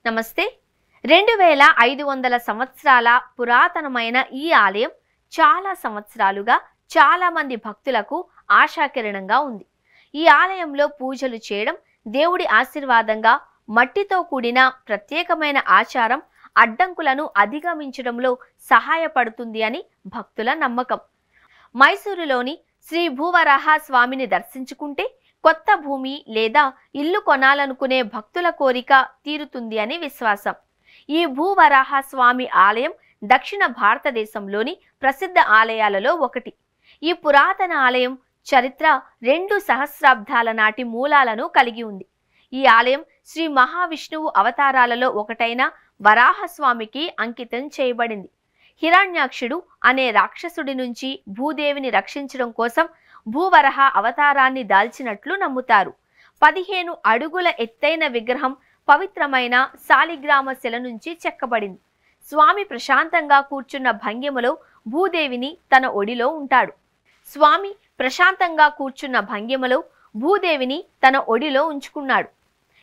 నమస్తే. 2500 సంవత్సరాల పురాతనమైన ఈ ఆలయం చాలా సంవత్సరాలుగా చాలా మంది భక్తులకు ఆశాకిరణంగా ఉంది. ఈ ఆలయంలో పూజలు చేయడం దేవుడి ఆశీర్వాదంగా మట్టితో కూడిన ప్రత్యేకమైన ఆచారం అడ్డంకులను అధిగమించడంలో సహాయపడుతుంది అని భక్తుల నమ్మకం. మైసూరులోని శ్రీ భూవరాహ స్వామిని దర్శించుకుంటే కొత్త భూమి లేదా ఇల్లు కొనాలనుకునే భక్తుల కోరిక తీరుతుంది అని విశ్వాసం. ఈ భూవరాహ స్వామి ఆలయం దక్షిణ భారతదేశంలోని ప్రసిద్ధ ఆలయాలలో ఒకటి. ఈ పురాతన ఆలయం చరిత్ర 2 సహస్రాబ్దాల నాటి మూలాలను కలిగి ఉంది. ఈ ఆలయం శ్రీ మహావిష్ణువు అవతారాలలో ఒకటైన వరాహస్వామికి అంకితం చేయబడింది. హిరణ్యాక్షుడు అనే రాక్షసుడి నుంచి భూదేవిని రక్షించడం కోసం భూవరహ అవతారాన్ని దాల్చినట్లు నమ్ముతారు. 15 అడుగుల ఎత్తైన విగ్రహం పవిత్రమైన శాలిగ్రామ శిల నుంచి చెక్కబడింది. స్వామి ప్రశాంతంగా కూర్చున్న భంగిమలో భూదేవిని తన ఒడిలో ఉంటాడు. స్వామి ప్రశాంతంగా కూర్చున్న భంగిమలో భూదేవిని తన ఒడిలో ఉంచుకున్నాడు.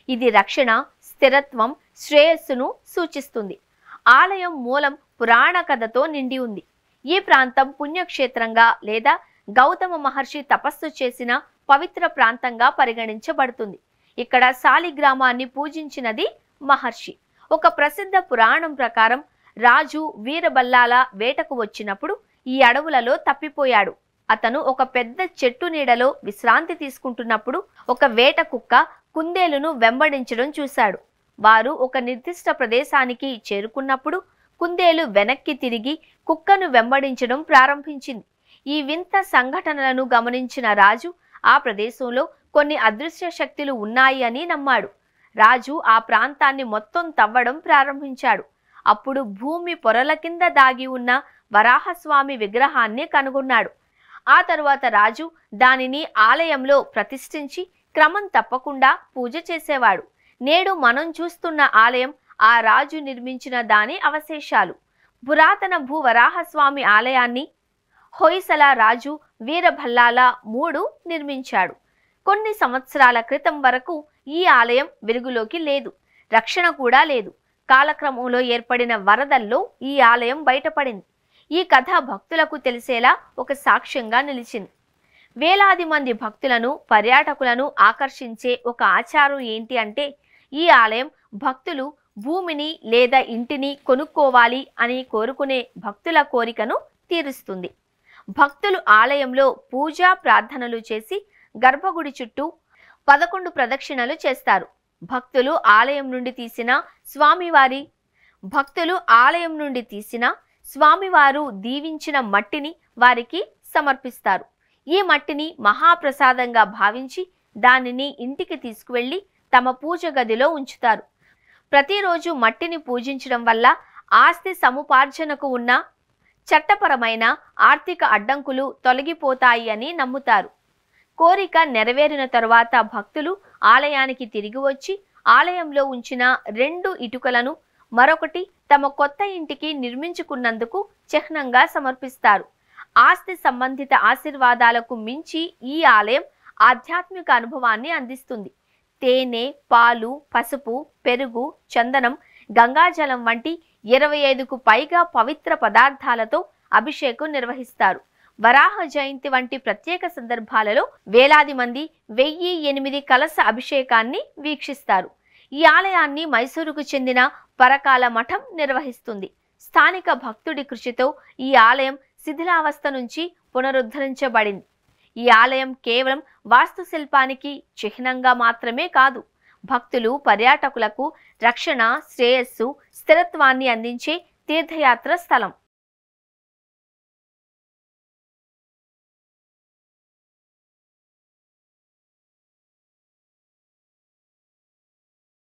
ఇది రక్షణ, స్థిరత్వం, శ్రేయస్సును సూచిస్తుంది. ఆలయం మూలం పురాణ కథతో నిండి ఉంది. ఈ ప్రాంతం పుణ్యక్షేత్రంగా లేదా గౌతమ మహర్షి తపస్సు చేసిన పవిత్ర ప్రాంతంగా పరిగణించబడుతుంది. ఇక్కడ శాలిగ్రామాన్ని పూజించినది మహర్షి. ఒక ప్రసిద్ధ పురాణం ప్రకారం రాజు వీరబల్లాల వేటకు వచ్చినప్పుడు ఈ అడవులలో తప్పిపోయాడు. అతను ఒక పెద్ద చెట్టు నీడలో విశ్రాంతి తీసుకుంటున్నప్పుడు ఒక వేట కుక్క కుందేలును వెంబడించడం చూశాడు. వారు ఒక నిర్దిష్ట ప్రదేశానికి చేరుకున్నప్పుడు కుందేలు వెనక్కి తిరిగి కుక్కను వెంబడించడం ప్రారంభించింది. ఈ వింత సంఘటనలను గమనించిన రాజు ఆ ప్రదేశంలో కొన్ని అదృశ్య శక్తులు ఉన్నాయి అని నమ్మాడు. రాజు ఆ ప్రాంతాన్ని మొత్తం తవ్వడం ప్రారంభించాడు. అప్పుడు భూమి పొరల కింద దాగి ఉన్న వరాహస్వామి విగ్రహాన్ని కనుగొన్నాడు. ఆ తరువాత రాజు దానిని ఆలయంలో ప్రతిష్ఠించి క్రమం తప్పకుండా పూజ చేసేవాడు. నేడు మనం చూస్తున్న ఆలయం ఆ రాజు నిర్మించిన దాని అవశేషాలు. పురాతన భూవరాహస్వామి ఆలయాన్ని హొయసల రాజు వీరభల్లాల III నిర్మించాడు. కొన్ని సంవత్సరాల క్రితం వరకు ఈ ఆలయం వెలుగులోకి లేదు, రక్షణ కూడా లేదు. కాలక్రమంలో ఏర్పడిన వరదల్లో ఈ ఆలయం బయటపడింది. ఈ కథ భక్తులకు తెలిసేలా ఒక సాక్ష్యంగా నిలిచింది. వేలాది మంది భక్తులను, పర్యాటకులను ఆకర్షించే ఒక ఆచారం ఏంటి అంటే ఈ ఆలయం భక్తులు భూమిని లేదా ఇంటిని కొనుక్కోవాలి అని కోరుకునే భక్తుల కోరికను తీరుస్తుంది. భక్తులు ఆలయంలో పూజా ప్రార్థనలు చేసి గర్భగుడి చుట్టూ 11 ప్రదక్షిణలు చేస్తారు. భక్తులు ఆలయం నుండి తీసిన స్వామివారు దీవించిన మట్టిని వారికి సమర్పిస్తారు. ఈ మట్టిని మహాప్రసాదంగా భావించి దానిని ఇంటికి తీసుకువెళ్లి తమ పూజ గదిలో ఉంచుతారు. ప్రతిరోజు మట్టిని పూజించడం వల్ల ఆస్తి సముపార్జనకు ఉన్న చట్టపరమైన ఆర్థిక అడ్డంకులు తొలగిపోతాయి అని నమ్ముతారు. కోరిక నెరవేరిన తరువాత భక్తులు ఆలయానికి తిరిగి వచ్చి ఆలయంలో ఉంచిన 2 ఇటుకలను మరొకటి తమ కొత్త ఇంటికి నిర్మించుకున్నందుకు చిహ్నంగా సమర్పిస్తారు. ఆస్తి సంబంధిత ఆశీర్వాదాలకు మించి ఈ ఆలయం ఆధ్యాత్మిక అనుభవాన్ని అందిస్తుంది. తేనె, పాలు, పసుపు, పెరుగు, చందనం, గంగాజలం వంటి 25కు పైగా పవిత్ర పదార్థాలతో అభిషేకం నిర్వహిస్తారు. వరాహ జయంతి వంటి ప్రత్యేక సందర్భాలలో వేలాది మంది 1008 కలశ అభిషేకాన్ని వీక్షిస్తారు. ఈ ఆలయాన్ని మైసూరుకు చెందిన పరకాల మఠం నిర్వహిస్తుంది. స్థానిక భక్తుడి కృషితో ఈ ఆలయం శిథిలావస్థ నుంచి పునరుద్ధరించబడింది. ఈ ఆలయం కేవలం వాస్తుశిల్పానికి చిహ్నంగా మాత్రమే కాదు, భక్తులు, పర్యాటకులకు రక్షణ, శ్రేయస్సు, స్థిరత్వాన్ని అందించే తీర్థయాత్ర స్థలం.